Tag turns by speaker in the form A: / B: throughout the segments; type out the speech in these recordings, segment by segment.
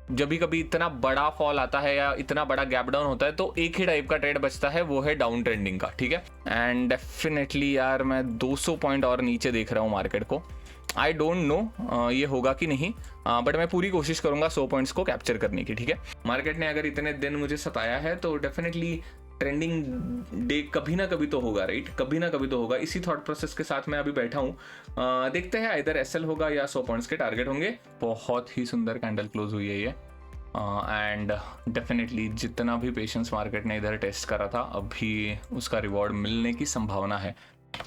A: जब भी कभी इतना बड़ा फॉल आता है या इतना बड़ा गैप डाउन होता है तो एक ही टाइप का ट्रेड बचता है, वो है डाउन ट्रेंडिंग का, ठीक है। एंड डेफिनेटली यार मैं 200 पॉइंट और नीचे देख रहा हूँ मार्केट को। आई डोंट नो ये होगा कि नहीं, बट मैं पूरी कोशिश करूंगा 100 पॉइंट्स को कैप्चर करने की, ठीक है। मार्केट ने अगर इतने दिन मुझे सताया है तो डेफिनेटली ट्रेंडिंग डे कभी ना कभी तो होगा, राइट, कभी ना कभी तो होगा। इसी थॉट प्रोसेस के साथ मैं अभी बैठा हूँ। देखते हैं इधर एसएल होगा या 100 पॉइंट्स के टारगेट होंगे। बहुत ही सुंदर कैंडल क्लोज हुई है ये, एंड डेफिनेटली जितना भी पेशेंस मार्केट ने इधर टेस्ट करा था, अभी उसका रिवॉर्ड मिलने की संभावना है।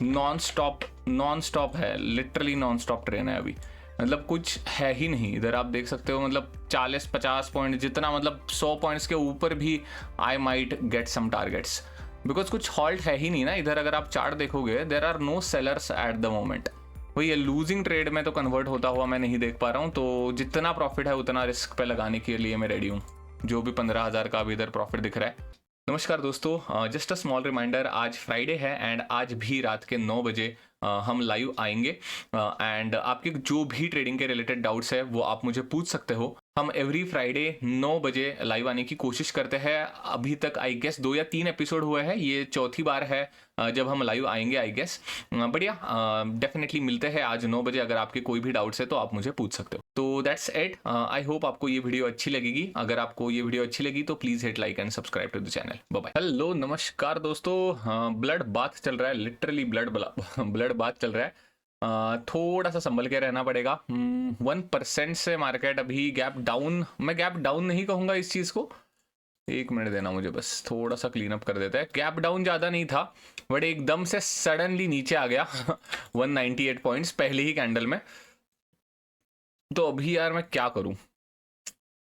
A: नॉन स्टॉप है, लिटरली नॉन स्टॉप ट्रेन है अभी, मतलब कुछ है ही नहीं इधर। आप देख सकते हो, मतलब 40-50 पॉइंट जितना, मतलब 100 पॉइंट्स के ऊपर भी I might get some targets, because कुछ हॉल्ट है ही नहीं ना इधर। अगर आप चार्ट देखोगे, there are no sellers at the moment. वही ये लूजिंग ट्रेड में तो कन्वर्ट होता हुआ मैं नहीं देख पा रहा हूँ, तो जितना प्रॉफिट है उतना रिस्क पे लगाने के लिए मैं रेडी हूँ। जो भी 15,000 का अभी इधर प्रॉफिट दिख रहा है। नमस्कार दोस्तों, जस्ट अ स्मॉल रिमाइंडर, आज फ्राइडे है एंड आज भी रात के 9 बजे हम लाइव आएंगे, एंड आपके जो भी ट्रेडिंग के रिलेटेड डाउट्स है वो आप मुझे पूछ सकते हो। हम एवरी फ्राइडे 9 बजे लाइव आने की कोशिश करते हैं। अभी तक आई गेस 2 या 3 एपिसोड हुए हैं, ये चौथी बार है जब हम लाइव आएंगे आई गेस। बढ़िया, डेफिनेटली मिलते हैं आज 9 बजे। अगर आपके कोई भी डाउट्स है तो आप मुझे पूछ सकते हो। तो दैट्स इट। आई होप आपको ये वीडियो अच्छी लगेगी। अगर आपको ये वीडियो अच्छी लगी तो please hit like and subscribe to the channel. Bye bye. Hello नमस्कार दोस्तों, ब्लड बाथ चल रहा है, लिटरली ब्लड बाथ चल रहा है। थोड़ा सा संभल के रहना पड़ेगा। 1% से मार्केट अभी गैप डाउन, मैं गैप डाउन नहीं कहूंगा इस चीज को। 1 मिनट देना मुझे, बस थोड़ा सा क्लीन अप कर देता है। गैप डाउन ज्यादा नहीं था, बट एकदम से सडनली नीचे आ गया 198 पॉइंट्स पहले ही कैंडल में। तो अभी यार मैं क्या करूं,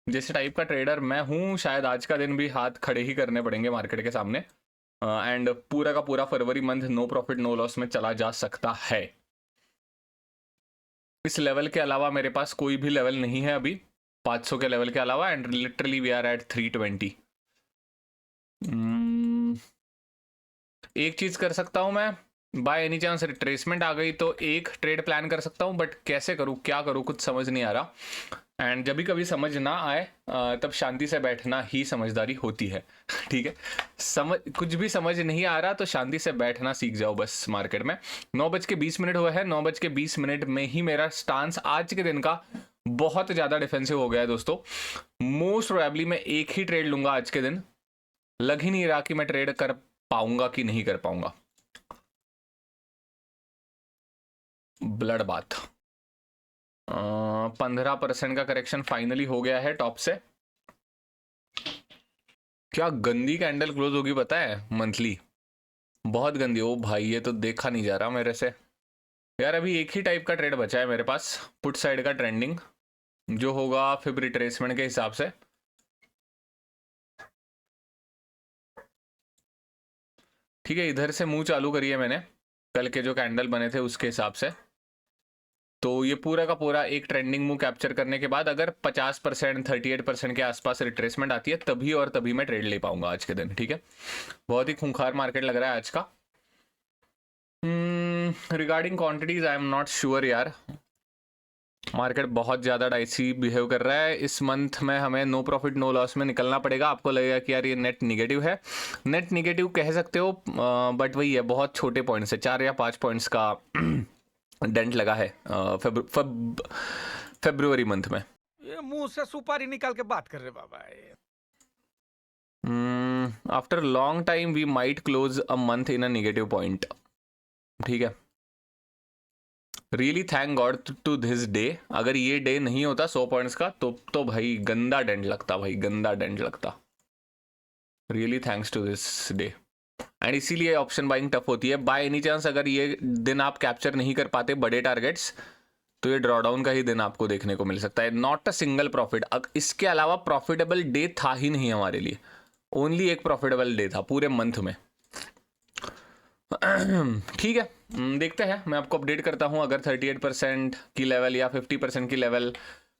A: जैसे टाइप का ट्रेडर मैं हूं, शायद आज का दिन भी हाथ खड़े ही करने पड़ेंगे मार्केट के सामने, एंड पूरा का पूरा फरवरी month no profit no loss में चला जा सकता है। इस लेवल के अलावा मेरे पास कोई भी लेवल नहीं है अभी, 500 के लेवल के अलावा, and literally we are at 320। एक चीज कर सकता हूं मैं, बाय एनी चांस रिट्रेसमेंट आ गई तो एक ट्रेड प्लान कर सकता हूं, बट कैसे करूं, क्या करूं, कुछ समझ नहीं आ रहा। एंड जब भी कभी समझ ना आए तब शांति से बैठना ही समझदारी होती है ठीक है। कुछ भी समझ नहीं आ रहा तो शांति से बैठना सीख जाओ बस मार्केट में। 9:20 हुए हैं, 9:20 में ही मेरा स्टांस आज के दिन का बहुत ज्यादा डिफेंसिव हो गया है दोस्तों। मोस्ट प्रोबेबली मैं एक ही ट्रेड लूंगा आज के दिन। लग ही नहीं रहा कि मैं ट्रेड कर पाऊंगा कि नहीं कर पाऊंगा। ब्लड बाथ 15% का करेक्शन फाइनली हो गया है टॉप से। क्या गंदी कैंडल क्लोज होगी पता है, मंथली बहुत गंदी। ओ भाई ये तो देखा नहीं जा रहा मेरे से यार। अभी एक ही टाइप का ट्रेड बचा है मेरे पास, पुट साइड का ट्रेंडिंग, जो होगा फिर रिट्रेसमेंट के हिसाब से। ठीक है, इधर से मुंह चालू करिए मैंने, कल के जो कैंडल बने थे उसके हिसाब से। तो ये पूरा का पूरा एक ट्रेंडिंग मूव कैप्चर करने के बाद अगर 50% 38% के आसपास रिट्रेसमेंट आती है तभी और तभी मैं ट्रेड ले पाऊंगा आज के दिन, ठीक है। बहुत ही खूंखार मार्केट लग रहा है आज का। Regarding quantities I am not sure यार, मार्केट बहुत ज्यादा डाइसी बिहेव कर रहा है इस मंथ में। हमें नो प्रॉफिट नो लॉस में निकलना पड़ेगा। आपको लगेगा कि यार ये नेट निगेटिव है, नेट निगेटिव कह सकते हो, बट वही है, बहुत छोटे पॉइंट्स है, 4 या 5 पॉइंट्स का डेंट लगा है फेब्रुवरी मंथ में।
B: ये मुंह से सुपारी निकाल के बात कर रहे बाबा।
A: After long time we might close a month in a negative point, ठीक है। Really thank God to this day. अगर ये डे नहीं होता 100 पॉइंट्स का तो भाई गंदा डेंट लगता, भाई गंदा डेंट लगता। Really thanks to this day, and इसीलिए ऑप्शन बाइंग टफ होती है। बाय एनी चांस अगर ये दिन आप कैप्चर नहीं कर पाते बड़े टारगेट्स, तो ये ड्रॉडाउन का ही दिन आपको देखने को मिल सकता है। नॉट अ सिंगल प्रॉफिट, इसके अलावा प्रॉफिटेबल डे था ही नहीं हमारे लिए। ओनली एक प्रॉफिटेबल डे था पूरे मंथ में। ठीक है, देखते हैं, मैं आपको अपडेट करता हूं। अगर 38% की लेवल या 50% की लेवल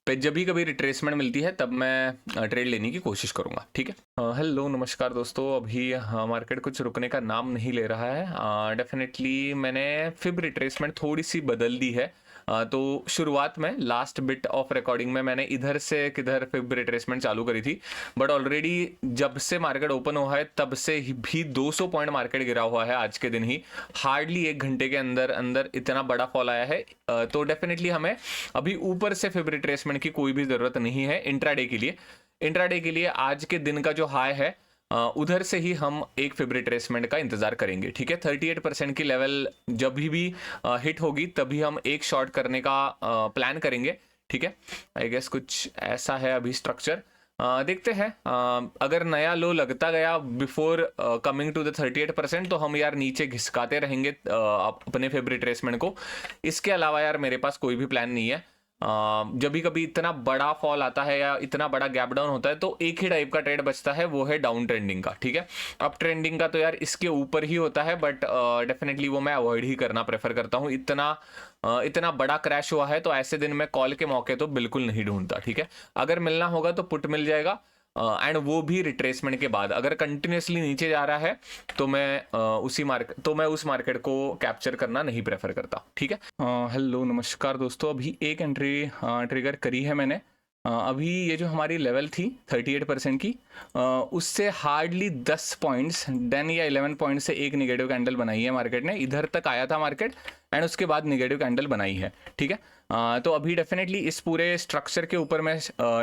A: पे जब भी कभी रिट्रेसमेंट मिलती है तब मैं ट्रेड लेने की कोशिश करूंगा, ठीक है। हेलो नमस्कार दोस्तों, अभी मार्केट कुछ रुकने का नाम नहीं ले रहा है। डेफिनेटली मैंने फिब रिट्रेसमेंट थोड़ी सी बदल दी है। तो शुरुआत में लास्ट बिट ऑफ रिकॉर्डिंग में मैंने इधर से किधर फिब रिट्रेसमेंट चालू करी थी, बट ऑलरेडी जब से मार्केट ओपन हुआ है तब से ही भी 200 पॉइंट मार्केट गिरा हुआ है। आज के दिन ही हार्डली 1 घंटे के अंदर अंदर इतना बड़ा फॉल आया है। तो डेफिनेटली हमें अभी ऊपर से फिब रिट्रेसमेंट की कोई भी जरूरत नहीं है इंट्राडे के लिए। इंट्राडे के लिए आज के दिन का जो हाई है उधर से ही हम एक फिब रिट्रेसमेंट का इंतजार करेंगे। ठीक है, 38% की लेवल जब भी हिट होगी तभी हम एक शॉर्ट करने का प्लान करेंगे। ठीक है, आई गेस कुछ ऐसा है अभी स्ट्रक्चर। देखते हैं अगर नया लो लगता गया बिफोर कमिंग टू द 38% तो हम यार नीचे घिसकाते रहेंगे अपने फिब रिट्रेसमेंट को। इसके अलावा यार मेरे पास कोई भी प्लान नहीं है। जब भी कभी इतना बड़ा फॉल आता है या इतना बड़ा गैप डाउन होता है तो एक ही टाइप का ट्रेड बचता है, वो है डाउन ट्रेंडिंग का। ठीक है, अप ट्रेंडिंग का तो यार इसके ऊपर ही होता है, बट डेफिनेटली वो मैं अवॉइड ही करना प्रेफर करता हूँ। इतना बड़ा क्रैश हुआ है तो ऐसे दिन में कॉल के मौके तो बिल्कुल नहीं ढूंढता। ठीक है, अगर मिलना होगा तो पुट मिल जाएगा, एंड वो भी रिट्रेसमेंट के बाद। अगर कंटिन्यूसली नीचे जा रहा है तो मैं उस मार्केट को कैप्चर करना नहीं प्रेफर करता। ठीक है, हेलो नमस्कार दोस्तों, अभी एक एंट्री ट्रिगर करी है मैंने। अभी ये जो हमारी लेवल थी 38% की, उससे हार्डली 10 पॉइंट्स 10 या 11 पॉइंट से एक निगेटिव कैंडल बनाई है मार्केट ने। इधर तक आया था मार्केट एंड उसके बाद निगेटिव कैंडल बनाई है। ठीक है, तो अभी डेफिनेटली इस पूरे स्ट्रक्चर के ऊपर मैं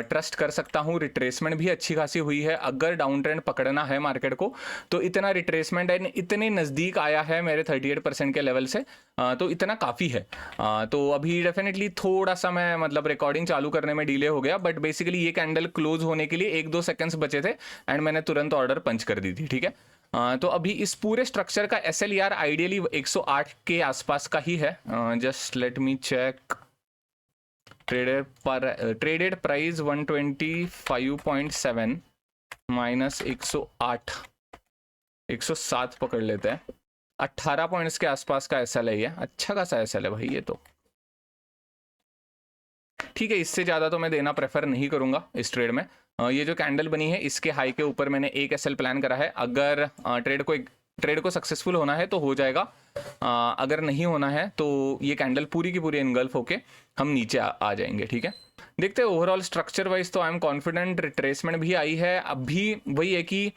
A: ट्रस्ट कर सकता हूँ। रिट्रेसमेंट भी अच्छी खासी हुई है। अगर डाउन ट्रेंड पकड़ना है मार्केट को तो इतना रिट्रेसमेंट एंड इतने नज़दीक आया है मेरे 38% के लेवल से, तो इतना काफ़ी है। तो अभी डेफिनेटली थोड़ा सा मैं मतलब रिकॉर्डिंग चालू करने में डिले हो गया, बट बेसिकली ये कैंडल क्लोज होने के लिए 1-2 सेकेंड्स बचे थे एंड मैंने तुरंत ऑर्डर पंच कर दी थी। ठीक है, तो अभी इस पूरे स्ट्रक्चर का SLER आइडियली 108 के आसपास का ही है। Just let me check. Traded price 125.7 minus 108 107 पकड़ लेते हैं। 18 पॉइंट्स के आसपास का SL है ये। अच्छा खासा SL है भाई ये तो। ठीक है, इससे ज़्यादा तो मैं देना प्रेफर नहीं करूंगा इस ट्रेड में। ये जो कैंडल बनी है इसके हाई के ऊपर मैंने एक SL प्लान करा है। अगर ट्रेड को सक्सेसफुल होना है तो हो जाएगा, अगर नहीं होना है तो ये कैंडल पूरी की पूरी इनगल्फ होके हम नीचे आ जाएंगे। ठीक है, देखते हैं। ओवरऑल स्ट्रक्चर वाइज तो आई एम कॉन्फिडेंट। रिट्रेसमेंट भी आई है। अभी वही है कि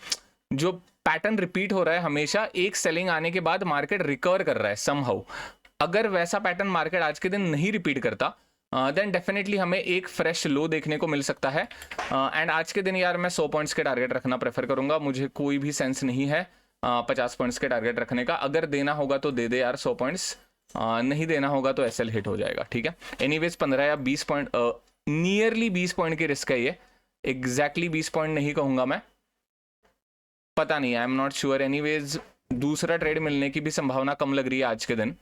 A: जो पैटर्न रिपीट हो रहा है हमेशा, एक सेलिंग आने के बाद मार्केट रिकवर कर रहा है समहाउ। अगर वैसा पैटर्न मार्केट आज के दिन नहीं रिपीट करता देन डेफिनेटली हमें एक फ्रेश लो देखने को मिल सकता है। एंड आज के दिन यार मैं 100 पॉइंट्स के टारगेट रखना प्रेफर करूंगा। मुझे कोई भी सेंस नहीं है 50 पॉइंट्स के टारगेट रखने का। अगर देना होगा तो दे दे यार 100 पॉइंट्स, नहीं देना होगा तो SL हिट हो जाएगा। ठीक है, एनीवेज 15 या 20 पॉइंट, नियरली 20 पॉइंट की रिस्क है ये। एग्जैक्टली 20 पॉइंट नहीं कहूंगा मैं, पता नहीं, आई एम नॉट श्योर। एनीवेज दूसरा ट्रेड मिलने की भी संभावना कम लग रही है आज के दिन।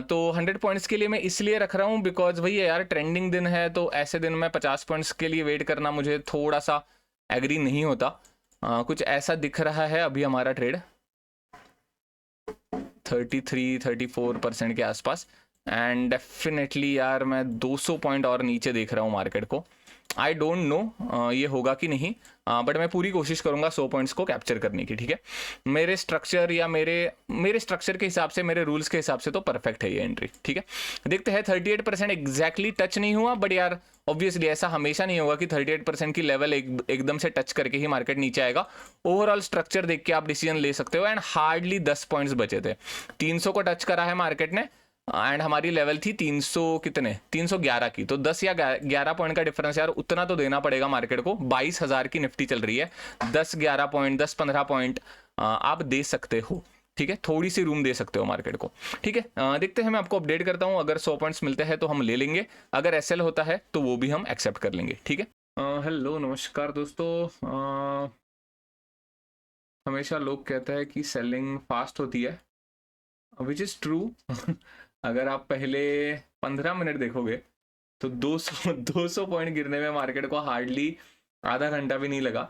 A: तो 100 पॉइंट्स के लिए मैं इसलिए रख रहा हूँ बिकॉज वही है यार, ट्रेंडिंग दिन है तो ऐसे दिन में 50 पॉइंट्स के लिए वेट करना मुझे थोड़ा सा एग्री नहीं होता। कुछ ऐसा दिख रहा है अभी हमारा ट्रेड 33-34% के आसपास, एंड डेफिनेटली यार मैं 200 पॉइंट और नीचे देख रहा हूँ मार्केट को। आई डोंट नो ये होगा कि नहीं, बट मैं पूरी कोशिश करूंगा 100 पॉइंट्स को कैप्चर करने की। ठीक है, मेरे स्ट्रक्चर या मेरे स्ट्रक्चर के हिसाब से, मेरे रूल्स के हिसाब से तो परफेक्ट है ये एंट्री। ठीक है, देखते हैं। 38% एग्जैक्टली टच नहीं हुआ, बट यार ऑब्वियसली ऐसा हमेशा नहीं होगा कि 38% की लेवल एकदम से टच करके ही मार्केट नीचे आएगा। ओवरऑल स्ट्रक्चर देख के आप डिसीजन ले सकते हो। एंड हार्डली 10 पॉइंट्स बचे थे। 300 को टच करा है मार्केट ने एंड हमारी लेवल थी 311 की, तो 10 या 11 पॉइंट का डिफरेंस यार उतना तो देना पड़ेगा मार्केट को। 22,000 की निफ्टी चल रही है, 10-11 पॉइंट 10-15 पॉइंट आप दे सकते हो। ठीक है, थोड़ी सी रूम दे सकते हो मार्केट को। ठीक है, देखते हैं, मैं आपको अपडेट करता हूं। अगर 100 पॉइंट्स मिलते हैं तो हम ले लेंगे, अगर SL होता है तो वो भी हम एक्सेप्ट कर लेंगे। ठीक है, हेलो नमस्कार दोस्तों। हमेशा लोग कहते हैं कि सेलिंग फास्ट होती है, विच इज ट्रू। अगर आप पहले 15 मिनट देखोगे तो 200 पॉइंट गिरने में मार्केट को हार्डली आधा घंटा भी नहीं लगा,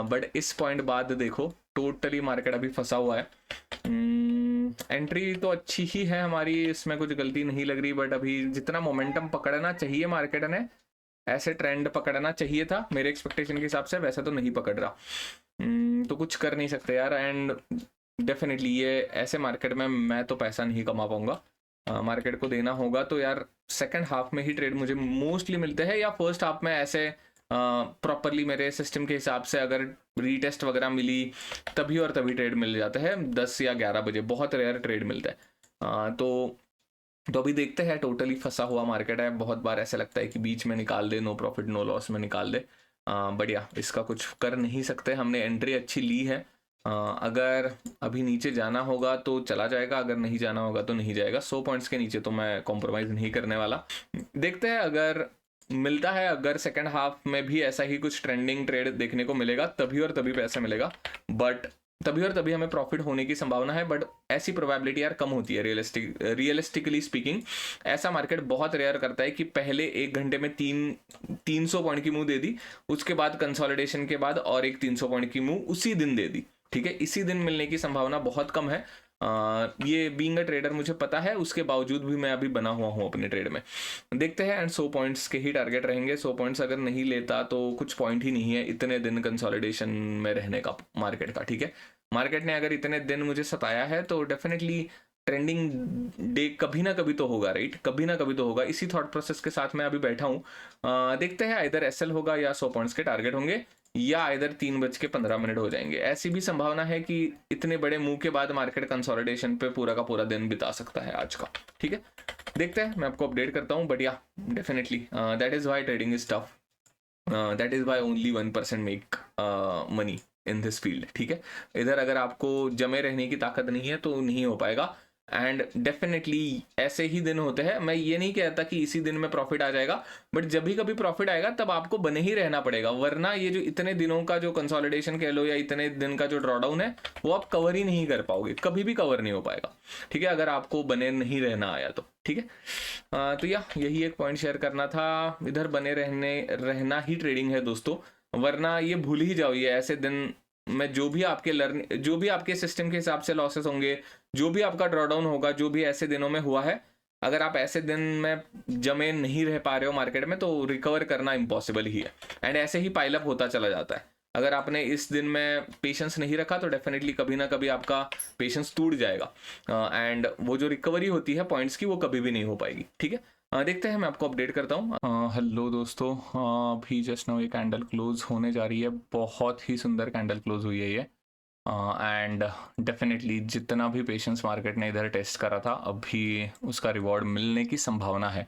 A: बट इस पॉइंट बाद देखो टोटली मार्केट अभी फंसा हुआ है। एंट्री तो अच्छी ही है हमारी, इसमें कुछ गलती नहीं लग रही, बट अभी जितना मोमेंटम पकड़ना चाहिए मार्केट ने, ऐसे ट्रेंड पकड़ना चाहिए था मेरे एक्सपेक्टेशन के हिसाब से, वैसे तो नहीं पकड़ रहा। तो कुछ कर नहीं सकते यार। एंड डेफिनेटली ये ऐसे मार्केट में मैं तो पैसा नहीं कमा पाऊंगा। मार्केट को देना होगा तो यार सेकंड हाफ में ही ट्रेड मुझे मोस्टली मिलते हैं, या फर्स्ट हाफ में ऐसे प्रॉपरली मेरे सिस्टम के हिसाब से अगर रीटेस्ट वगैरह मिली तभी और तभी ट्रेड मिल जाता है 10 या 11 बजे, बहुत रेयर ट्रेड मिलता है। तो अभी देखते हैं, टोटली फंसा हुआ मार्केट है, बहुत बार ऐसा लगता है कि बीच में निकाल दे, नो प्रॉफिट नो लॉस में निकाल दे, बढ़िया इसका कुछ कर नहीं सकते। हमने एंट्री अच्छी ली है, अगर अभी नीचे जाना होगा तो चला जाएगा, अगर नहीं जाना होगा तो नहीं जाएगा। 100 पॉइंट्स के नीचे तो मैं कॉम्प्रोमाइज़ नहीं करने वाला। देखते हैं अगर मिलता है, अगर सेकंड हाफ में भी ऐसा ही कुछ ट्रेंडिंग ट्रेड देखने को मिलेगा तभी और तभी पैसा मिलेगा, बट तभी और तभी हमें प्रॉफिट होने की संभावना है, बट ऐसी प्रोबेबिलिटी यार कम होती है। रियलिस्टिकली स्पीकिंग ऐसा मार्केट बहुत रेयर करता है कि पहले 1 घंटे में 300 पॉइंट की मूव दे दी, उसके बाद कंसोलिडेशन के बाद और एक 300 पॉइंट की मूव उसी दिन दे दी, ठीक है। इसी दिन मिलने की संभावना बहुत कम है। ये बीइंग अ ट्रेडर मुझे पता है, उसके बावजूद भी मैं अभी बना हुआ हूँ अपने ट्रेड में। देखते हैं, एंड 100 पॉइंट्स के ही टारगेट रहेंगे। 100 पॉइंट्स अगर नहीं लेता तो कुछ पॉइंट ही नहीं है इतने दिन कंसोलिडेशन में रहने का मार्केट का, ठीक है। मार्केट ने अगर इतने दिन मुझे सताया है तो डेफिनेटली ट्रेंडिंग डे कभी ना कभी तो होगा, राइट, कभी ना कभी तो होगा। इसी थॉट प्रोसेस के साथ मैं अभी बैठा हूँ। देखते हैं, इधर एसएल होगा या 100 पॉइंट्स के टारगेट होंगे, या इधर 3:15 हो जाएंगे। ऐसी भी संभावना है कि इतने बड़े मूव के बाद मार्केट कंसोलिडेशन पे पूरा का पूरा दिन बिता सकता है आज का, ठीक है। देखते हैं, मैं आपको अपडेट करता हूँ, but yeah definitely that is why trading is tough, that is why only 1% make money in this field, ठीक है। इधर अगर आपको जमे रहने की ताकत नहीं है तो नहीं हो पाएगा, एंड डेफिनेटली ऐसे ही दिन होते हैं। मैं ये नहीं कहता कि इसी दिन में प्रॉफिट आ जाएगा, बट जब भी कभी प्रॉफिट आएगा तब आपको बने ही रहना पड़ेगा, वरना ये जो इतने दिनों का जो कंसोलिडेशन कह लो या इतने दिन का जो ड्रॉडाउन है वो आप कवर ही नहीं कर पाओगे, कभी भी कवर नहीं हो पाएगा, ठीक है, अगर आपको बने नहीं रहना आया तो, ठीक है। तो यही एक पॉइंट शेयर करना था। इधर बने रहना ही ट्रेडिंग है दोस्तों, वरना ये भूल ही जाओ, ये ऐसे दिन में जो भी आपके सिस्टम के हिसाब से लॉसेस होंगे, जो भी आपका ड्रॉडाउन होगा, जो भी ऐसे दिनों में हुआ है, अगर आप ऐसे दिन में जमे नहीं रह पा रहे हो मार्केट में तो रिकवर करना इम्पॉसिबल ही है, एंड ऐसे ही पाइल अप होता चला जाता है। अगर आपने इस दिन में पेशेंस नहीं रखा तो डेफिनेटली कभी ना कभी आपका पेशेंस टूट जाएगा, एंड वो जो रिकवरी होती है पॉइंट्स की वो कभी भी नहीं हो पाएगी, ठीक है। देखते हैं, मैं आपको अपडेट करता हूँ। हेलो दोस्तों, अभी जस्ट नाउ ये कैंडल क्लोज होने जा रही है, बहुत ही सुंदर कैंडल क्लोज हुई है ये, एंड डेफिनेटली जितना भी पेशेंस मार्केट ने इधर टेस्ट करा था अभी उसका रिवॉर्ड मिलने की संभावना है।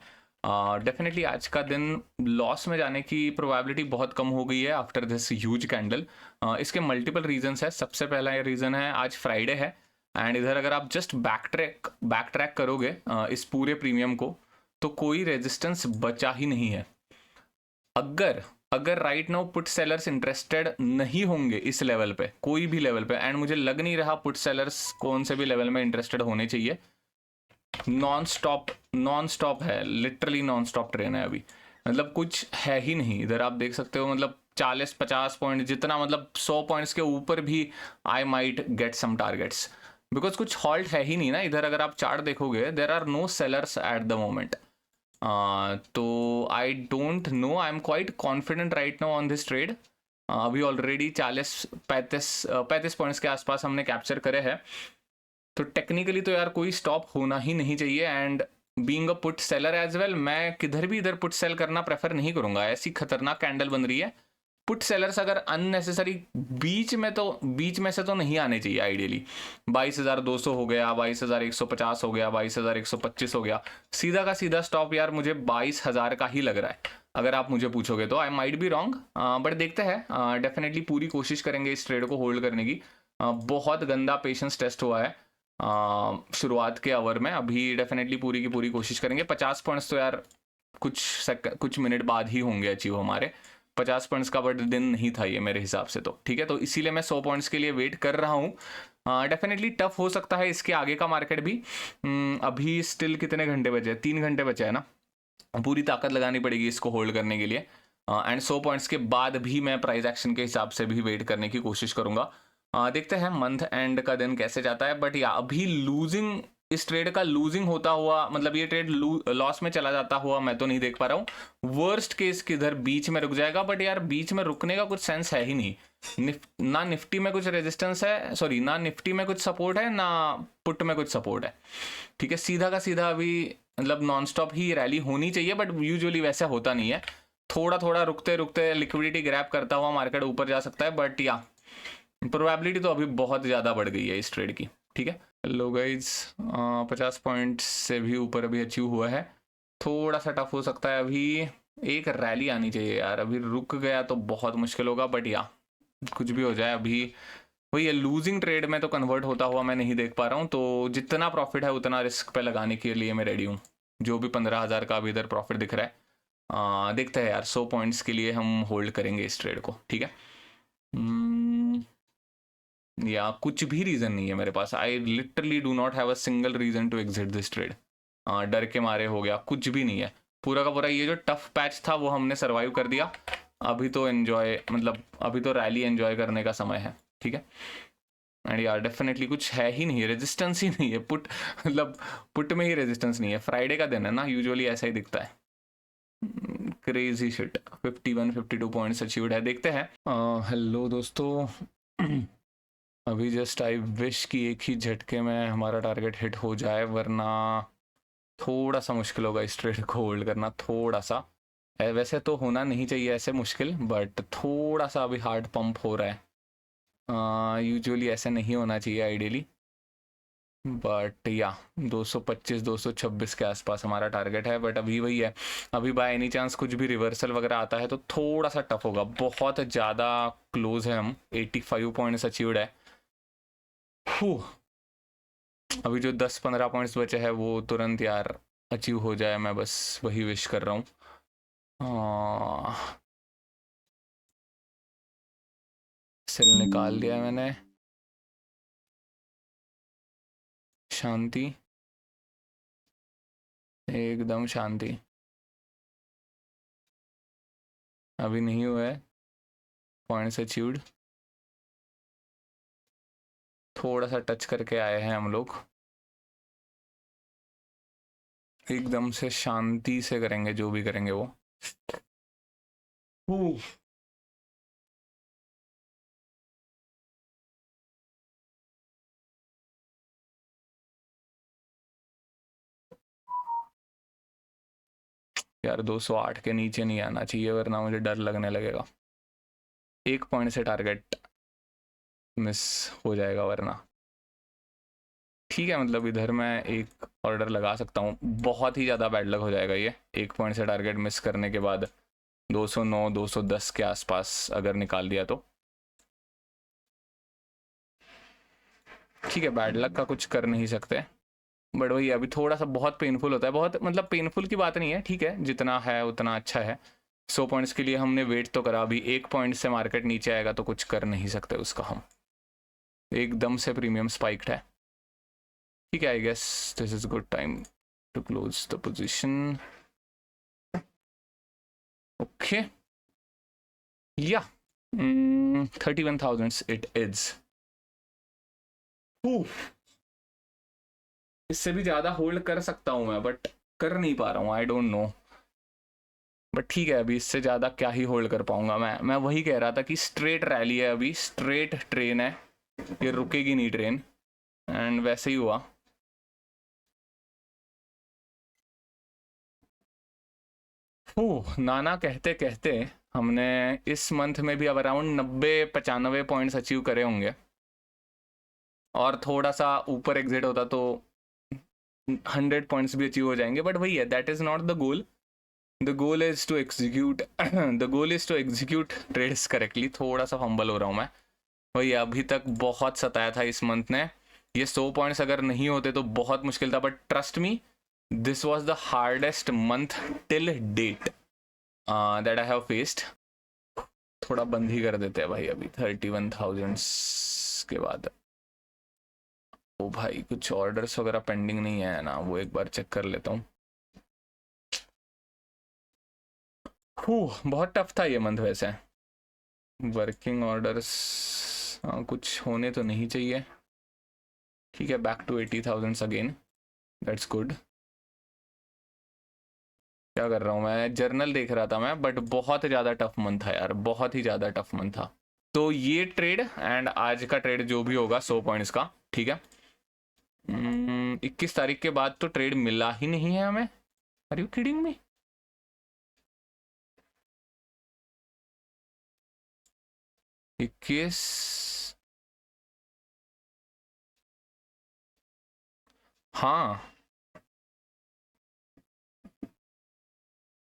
A: डेफिनेटली आज का दिन लॉस में जाने की प्रोबेबिलिटी बहुत कम हो गई है आफ्टर दिस ह्यूज कैंडल। इसके मल्टीपल रीजंस है। सबसे पहला ये रीज़न है आज फ्राइडे है, एंड इधर अगर आप जस्ट बैक ट्रैक करोगे इस पूरे प्रीमियम को तो कोई रेजिस्टेंस बचा ही नहीं है। अगर right now put sellers interested नहीं होंगे इस लेवल पे, कोई भी लेवल पे, एंड मुझे लग नहीं रहा पुट सेलर्स कौन से भी लेवल में इंटरेस्टेड होने चाहिए, नॉन स्टॉप है, लिटरली नॉन स्टॉप ट्रेन है अभी, मतलब कुछ है ही नहीं। इधर आप देख सकते हो, मतलब 40-50 पॉइंट जितना, मतलब 100 पॉइंट्स के ऊपर भी I might get some targets, because कुछ हॉल्ट है ही नहीं ना। इधर अगर आप चार्ट देखोगे there are no sellers at the moment, तो I don't know, I am quite confident right now on this trade. अभी ऑलरेडी 35 पॉइंट्स के आसपास हमने कैप्चर करे हैं, तो टेक्निकली तो यार कोई स्टॉप होना ही नहीं चाहिए। And being a put seller as well, मैं किधर भी इधर पुट सेल करना प्रेफर नहीं करूंगा। ऐसी खतरनाक कैंडल बन रही है, पुट सेलर्स अगर अननेसेसरी बीच में से तो नहीं आने चाहिए आइडियली। 22,200 हो गया, 22,150 हो गया, 22,125 हो गया, सीधा का सीधा स्टॉप यार मुझे 22,000 का ही लग रहा है अगर आप मुझे पूछोगे तो। I might be wrong, but देखते हैं, डेफिनेटली पूरी कोशिश करेंगे इस ट्रेड को होल्ड करने की। बहुत गंदा पेशेंस टेस्ट हुआ है शुरुआत के आवर में, अभी डेफिनेटली पूरी की पूरी कोशिश करेंगे। 50 पॉइंट्स तो यार कुछ मिनट बाद ही होंगे अचीव हमारे, 50 पॉइंट्स का बट दिन नहीं था ये मेरे हिसाब से तो, ठीक है। तो इसीलिए मैं 100 पॉइंट्स के लिए वेट कर रहा हूँ। डेफिनेटली टफ हो सकता है इसके आगे का मार्केट भी। अभी स्टिल कितने घंटे बचे, 3 घंटे बचे है ना, पूरी ताकत लगानी पड़ेगी इसको होल्ड करने के लिए। एंड 100 पॉइंट्स के बाद भी मैं प्राइस एक्शन के हिसाब से भी वेट करने की कोशिश करूंगा। देखते हैं मंथ एंड का दिन कैसे जाता है, बट या अभी लूजिंग, इस ट्रेड का लूजिंग होता हुआ, मतलब ये ट्रेड लॉस में चला जाता हुआ मैं तो नहीं देख पा रहा हूँ। वर्स्ट केस किधर बीच में रुक जाएगा, बट यार बीच में रुकने का कुछ सेंस है ही नहीं। ना निफ्टी में कुछ रेजिस्टेंस है, सॉरी ना निफ्टी में कुछ सपोर्ट है ना पुट में कुछ सपोर्ट है, ठीक है। सीधा का सीधा अभी मतलब नॉन स्टॉप ही रैली होनी चाहिए, बट यूजुअली वैसा होता नहीं है। थोड़ा थोड़ा रुकते रुकते लिक्विडिटी ग्रैब करता हुआ मार्केट ऊपर जा सकता है, बट या प्रोबेबिलिटी तो अभी बहुत ज़्यादा बढ़ गई है इस ट्रेड की, ठीक है। लो गाइज 50 पॉइंट से भी ऊपर अभी अचीव हुआ है, थोड़ा सा टफ हो सकता है अभी। एक रैली आनी चाहिए यार, अभी रुक गया तो बहुत मुश्किल होगा, बट या कुछ भी हो जाए अभी वही है, लूजिंग ट्रेड में तो कन्वर्ट होता हुआ मैं नहीं देख पा रहा हूँ। तो जितना प्रॉफिट है उतना रिस्क पे लगाने के लिए मैं रेडी हूँ। जो भी 15,000 का अभी इधर प्रॉफिट दिख रहा है, देखते हैं यार 100 पॉइंट्स के लिए हम होल्ड करेंगे इस ट्रेड को, ठीक है। या कुछ भी रीजन नहीं है मेरे पास, I literally do not have a single reason to exit this trade. डर के मारे हो गया, कुछ भी नहीं है। पूरा का पूरा ये जो टफ पैच था वो हमने सरवाइव कर दिया। अभी तो एंजॉय, मतलब अभी तो रैली एंजॉय करने का समय है, ठीक है। एंड यार डेफिनेटली कुछ है ही नहीं, रेजिस्टेंस ही नहीं है पुट, मतलब पुट में ही रेजिस्टेंस नहीं है। फ्राइडे का दिन है ना, यूजुअली ऐसा ही दिखता है। क्रेजी शिट, 51-52 पॉइंट्स अचीव्ड है। देखते हैं। हेलो दोस्तों, अभी जस्ट आई विश कि एक ही झटके में हमारा टारगेट हिट हो जाए, वरना थोड़ा सा मुश्किल होगा इस ट्रेड को होल्ड करना। थोड़ा सा, वैसे तो होना नहीं चाहिए ऐसे मुश्किल, बट थोड़ा सा अभी हार्ड पंप हो रहा है। यूजुअली ऐसे नहीं होना चाहिए आइडियली, बट या 225-226 के आसपास हमारा टारगेट है। बट अभी वही है, अभी बाय एनी चांस कुछ भी रिवर्सल वगैरह आता है तो थोड़ा सा टफ होगा। बहुत ज़्यादा क्लोज है हम, 85 पॉइंट्स अचीव्ड है। अभी जो 10-15 पॉइंट्स बचे हैं वो तुरंत यार अचीव हो जाए, मैं बस वही विश कर रहा हूँ। सेल निकाल दिया है मैंने, शांति, एकदम शांति। अभी नहीं हुआ है पॉइंट्स अचीव्ड, थोड़ा सा टच करके आए हैं हम लोग। एकदम से शांति से करेंगे जो भी करेंगे वो। यार 208 के नीचे नहीं आना चाहिए, वरना मुझे डर लगने लगेगा। 1 पॉइंट से टारगेट मिस हो जाएगा वरना, ठीक है। मतलब इधर मैं एक ऑर्डर लगा सकता हूँ, बहुत ही ज़्यादा बैड लक हो जाएगा ये 1 पॉइंट से टारगेट मिस करने के बाद। 209-210 के आसपास अगर निकाल दिया तो ठीक है, बैड लक का कुछ कर नहीं सकते। बट वही अभी थोड़ा सा बहुत पेनफुल होता है, बहुत मतलब पेनफुल की बात नहीं है, ठीक है, जितना है उतना अच्छा है। 100 पॉइंट्स के लिए हमने वेट तो करा, अभी 1 पॉइंट से मार्केट नीचे आएगा तो कुछ कर नहीं सकते उसका हम। एकदम से प्रीमियम स्पाइक्ड है, ठीक है। I guess this is good time to close the position. Okay, yeah 31,000 it is. इससे भी ज्यादा होल्ड कर सकता हूं मैं, बट कर नहीं पा रहा हूँ, आई डोंट नो। बट ठीक है, अभी इससे ज़्यादा क्या ही होल्ड कर पाऊंगा मैं वही कह रहा था कि स्ट्रेट रैली है, अभी स्ट्रेट ट्रेन है, ये रुकेगी नहीं ट्रेन। एंड वैसे ही हुआ। नाना कहते कहते हमने इस मंथ में भी अब अराउंड 90-95 पॉइंट्स अचीव करे होंगे, और थोड़ा सा ऊपर एग्जिट होता तो 100 पॉइंट्स भी अचीव हो जाएंगे। बट वही है, that is not the goal. The goal is to execute the goal is to execute trades correctly. थोड़ा सा फंबल हो रहा हूँ मैं, वही अभी तक बहुत सताया था इस मंथ ने। ये 100 पॉइंट्स अगर नहीं होते तो बहुत मुश्किल था, but trust me this was the hardest month till date that I have faced. थोड़ा बंद ही कर देते हैं भाई अभी 31,000 के बाद। ओ भाई कुछ ऑर्डर्स वगैरह पेंडिंग नहीं है ना, वो एक बार चेक कर लेता हूँ। बहुत टफ था ये मंथ वैसे। वर्किंग ऑर्डर्स कुछ होने तो नहीं चाहिए, ठीक है। Back to 80,000 again, that's good. क्या कर रहा हूँ मैं, जर्नल देख रहा था मैं, बट बहुत ज़्यादा टफ मंथ था यार, बहुत ही ज़्यादा टफ मंथ था। तो ये ट्रेड एंड आज का ट्रेड जो भी होगा 100 पॉइंट्स का, ठीक है। 21 तारीख के बाद तो ट्रेड मिला ही नहीं है हमें। Are you kidding me? इक्कीस, हाँ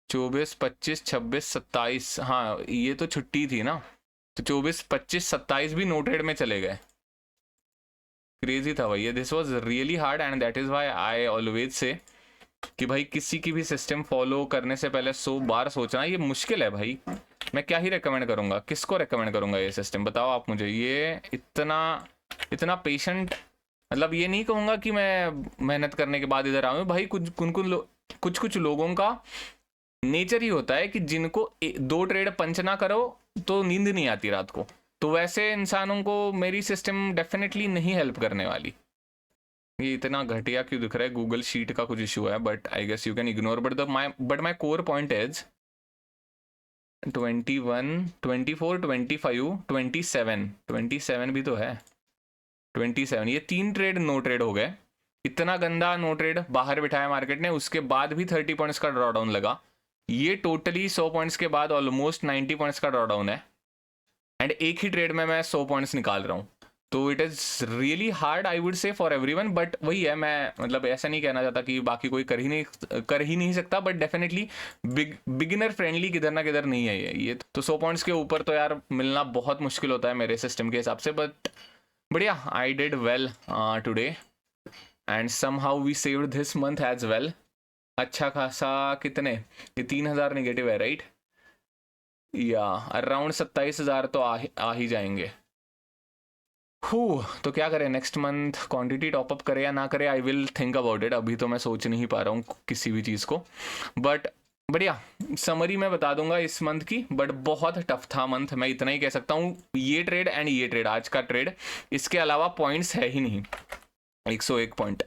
A: 24, 25, 26, 27, हाँ ये तो छुट्टी थी ना, तो 24, 25, 27 भी नो ट्रेड में चले गए। क्रेजी था भाई ये। This was really hard and that is why I always say कि भाई किसी की भी सिस्टम फॉलो करने से पहले 100 बार सोचना। ये मुश्किल है भाई, मैं क्या ही रेकमेंड करूंगा, किसको रेकमेंड करूंगा ये सिस्टम, बताओ आप मुझे। ये इतना इतना पेशेंट, मतलब ये नहीं कहूंगा कि मैं मेहनत करने के बाद इधर आऊँ भाई। कुछ लोगों का नेचर ही होता है कि जिनको 2 ट्रेड पंच ना करो तो नींद नहीं आती रात को, तो वैसे इंसानों को मेरी सिस्टम डेफिनेटली नहीं हेल्प करने वाली। ये इतना घटिया क्यों दिख रहा है? गूगल शीट का कुछ इशू है, but I guess you can ignore. But my core point is 21, 24, 25, 27 भी तो है। 27, ये 3 ट्रेड नो ट्रेड हो गए। इतना गंदा नो ट्रेड बाहर बिठाया मार्केट ने, उसके बाद भी 30 पॉइंट्स का ड्रॉ डाउन लगा। ये टोटली 100 पॉइंट्स के बाद ऑलमोस्ट 90 पॉइंट्स का ड्रॉ डाउन है, एंड एक ही ट्रेड में मैं 100 पॉइंट्स निकाल रहा हूँ। तो it is really hard I would say for everyone. But वही है, मैं मतलब ऐसा नहीं कहना चाहता कि बाकी कोई कर ही नहीं सकता, बट डेफिनेटली बिगिनर फ्रेंडली किधर ना किधर नहीं है ये। तो 100 पॉइंट्स के ऊपर तो यार मिलना बहुत मुश्किल होता है मेरे सिस्टम के हिसाब से। बट बढ़िया, I did well today and somehow we saved this month as well. अच्छा खासा कितने, ये 3000 नेगेटिव है राइट, या अराउंड 27,000 तो आ ही जाएंगे। तो क्या करें नेक्स्ट मंथ, क्वांटिटी टॉपअप करें या ना करें? आई विल थिंक अबाउट इट। अभी तो मैं सोच नहीं पा रहा हूँ किसी भी चीज़ को, बट बढ़िया समरी मैं बता दूंगा इस मंथ की। बट बहुत टफ था मंथ, मैं इतना ही कह सकता हूँ। ये ट्रेड एंड ये ट्रेड, आज का ट्रेड, इसके अलावा पॉइंट्स है ही नहीं। 101 पॉइंट,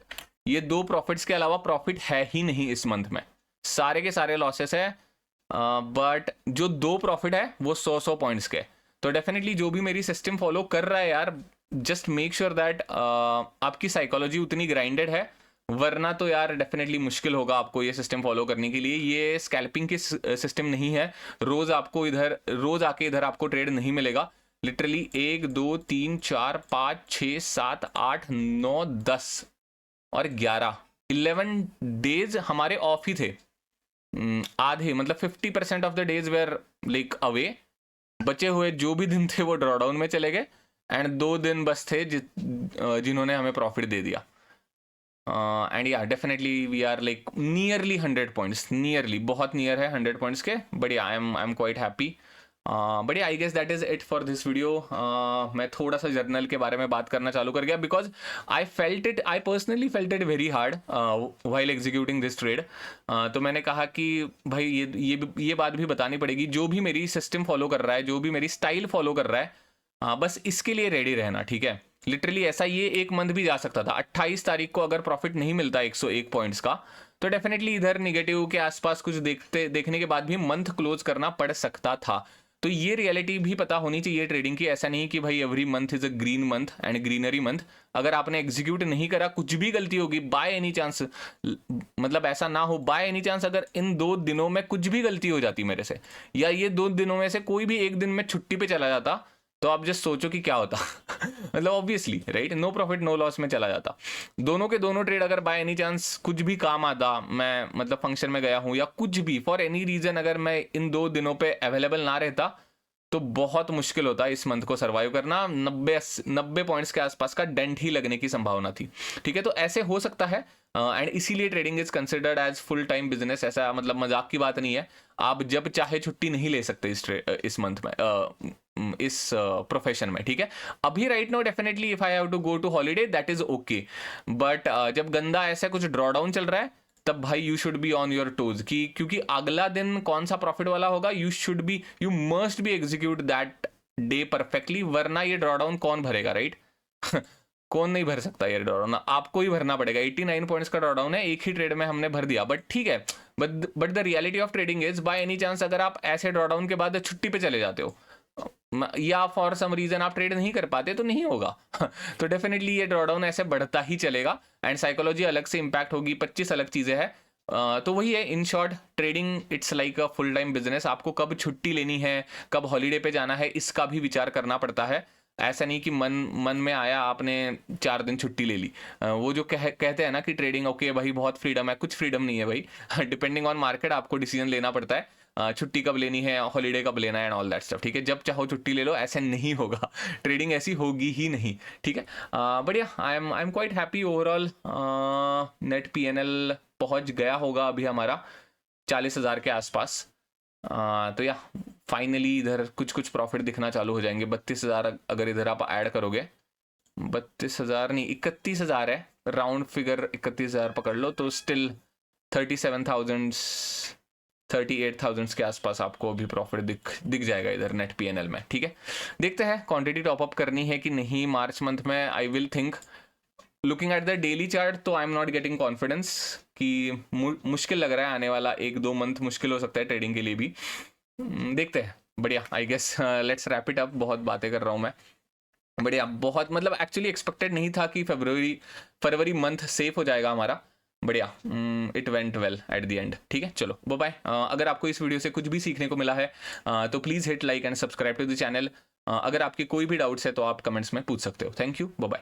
A: ये 2 प्रॉफिट्स के अलावा प्रॉफिट है ही नहीं इस मंथ में, सारे के सारे लॉसेस है। बट जो 2 प्रॉफिट है वो 100 पॉइंट्स के। तो डेफिनेटली जो भी मेरी सिस्टम फॉलो कर रहा है यार, जस्ट मेक श्योर दैट आपकी साइकोलॉजी उतनी ग्राइंडेड है, वरना तो यार डेफिनेटली मुश्किल होगा आपको ये सिस्टम फॉलो करने के लिए। ये स्कैल्पिंग की सिस्टम नहीं है, रोज आके इधर आपको ट्रेड नहीं मिलेगा। लिटरली 1, 2, 3, 4, 5, 6, 7, 8, 9, 10 और 11 डेज हमारे ऑफ ही थे। आधे मतलब 50% of the days were like away. बचे हुए जो भी दिन थे वो ड्रॉडाउन में चले गए, एंड 2 दिन बस थे जिन्होंने हमें प्रॉफिट दे दिया। And yeah definitely we are like nearly 100 points, nearly बहुत नियर है 100 पॉइंट्स के। बढ़िया, आई एम क्वाइट हैप्पी। बढ़िया, I guess that is it for this video. मैं थोड़ा सा जर्नल के बारे में बात करना चालू कर गया, because I personally felt it very hard while executing this trade. तो मैंने कहा कि भाई ये बात भी बतानी पड़ेगी, जो भी मेरी सिस्टम फॉलो कर रहा है, जो भी मेरी स्टाइल फॉलो कर रहा है, बस इसके लिए रेडी रहना, ठीक है। लिटरली ऐसा ये एक मंथ भी जा सकता था। 28 तारीख को अगर प्रॉफिट नहीं मिलता 101 पॉइंट्स का, तो डेफिनेटली इधर निगेटिव के आसपास कुछ देखने के बाद भी मंथ क्लोज करना पड़ सकता था। तो ये रियलिटी भी पता होनी चाहिए ट्रेडिंग की। ऐसा नहीं कि भाई every month is a green month and greenery month. अगर आपने एग्जीक्यूट नहीं करा, कुछ भी गलती होगी बाय एनी चांस, मतलब ऐसा ना हो बाय एनी चांस अगर इन 2 दिनों में कुछ भी गलती हो जाती मेरे से, या ये 2 दिनों में से कोई भी एक दिन में छुट्टी पे चला जाता, तो आप जस्ट सोचो कि क्या होता। मतलब obviously right, no profit no loss में चला जाता। दोनों के दोनों ट्रेड अगर बाय एनी चांस कुछ भी काम आता, मैं मतलब फंक्शन में गया हूं या कुछ भी फॉर एनी रीजन, अगर मैं इन 2 दिनों पे अवेलेबल ना रहता, तो बहुत मुश्किल होता इस मंथ को सर्वाइव करना। 90 पॉइंट्स के आसपास का डेंट ही लगने की संभावना थी, ठीक है। तो ऐसे हो सकता है, एंड इसीलिए trading is considered as full time business. ऐसा मतलब मजाक की बात नहीं है। आप जब चाहे छुट्टी नहीं ले सकते इस मंथ में, इस प्रोफेशन में, ठीक है। अभी right now definitely if I have to go to holiday that is okay, but जब गंदा ऐसा कुछ ड्रॉ डाउन चल रहा है, तब भाई you should be on your toes, कि क्योंकि अगला दिन कौन सा प्रॉफिट वाला होगा, you must be execute that day perfectly, वरना ये ड्रॉडाउन कौन भरेगा, राइट। कौन नहीं भर सकता ये ड्रॉडाउन, आपको ही भरना पड़ेगा। 89 पॉइंट्स का ड्रॉडाउन है, एक ही ट्रेड में हमने भर दिया, बट ठीक है। But the reality of trading is, bye any chance अगर आप ऐसे ड्रॉडाउन के बाद छुट्टी पे चले जाते हो, या फॉर सम रीजन आप ट्रेड नहीं कर पाते तो नहीं होगा तो डेफिनेटली ये ड्रॉडाउन ऐसे बढ़ता ही चलेगा एंड साइकोलॉजी अलग से इम्पैक्ट होगी, 25 अलग चीजें हैं। तो वही है, in short trading it's like a full time business. आपको कब छुट्टी लेनी है, कब हॉलीडे पे जाना है, इसका भी विचार करना पड़ता है। ऐसा नहीं कि मन में आया आपने 4 दिन छुट्टी ले ली। वो जो कहते हैं ना कि ट्रेडिंग ओके भाई बहुत फ्रीडम है, कुछ फ्रीडम नहीं है भाई डिपेंडिंग ऑन मार्केट आपको डिसीजन लेना पड़ता है। छुट्टी कब लेनी है, हॉलीडे कब लेना है एंड ऑल दैट स्टफ, ठीक है। जब चाहो छुट्टी ले लो, ऐसे नहीं होगा ट्रेडिंग ऐसी होगी ही नहीं, ठीक है। बढ़िया, आई am quite happy overall. Net PNL पहुंच गया होगा अभी हमारा 40,000 के आसपास। तो या फाइनली इधर कुछ कुछ प्रॉफिट दिखना चालू हो जाएंगे। 32,000 अगर इधर आप ऐड करोगे, 32,000 नहीं 31,000 है, राउंड फिगर 31,000 पकड़ लो, तो स्टिल 37,000 38,000 के आसपास आपको अभी प्रॉफिट दिख जाएगा इधर नेट पीएनएल में, ठीक है। देखते हैं क्वांटिटी टॉपअप करनी है कि नहीं मार्च मंथ में। I will think looking at the daily chart तो I am not getting confidence कि मुश्किल लग रहा है, आने वाला 1-2 मंथ मुश्किल हो सकता है ट्रेडिंग के लिए भी। देखते हैं। बढ़िया, I guess let's wrap it up. बहुत बातें कर रहा हूँ मैं। बढ़िया, बहुत मतलब एक्चुअली एक्सपेक्टेड नहीं था कि फरवरी मंथ सेफ हो जाएगा हमारा। बढ़िया, it went well at the end, ठीक है। चलो बाय बाय। अगर आपको इस वीडियो से कुछ भी सीखने को मिला है तो please hit like and subscribe to the channel. अगर आपके कोई भी डाउट्स है तो आप कमेंट्स में पूछ सकते हो। Thank you, bye bye.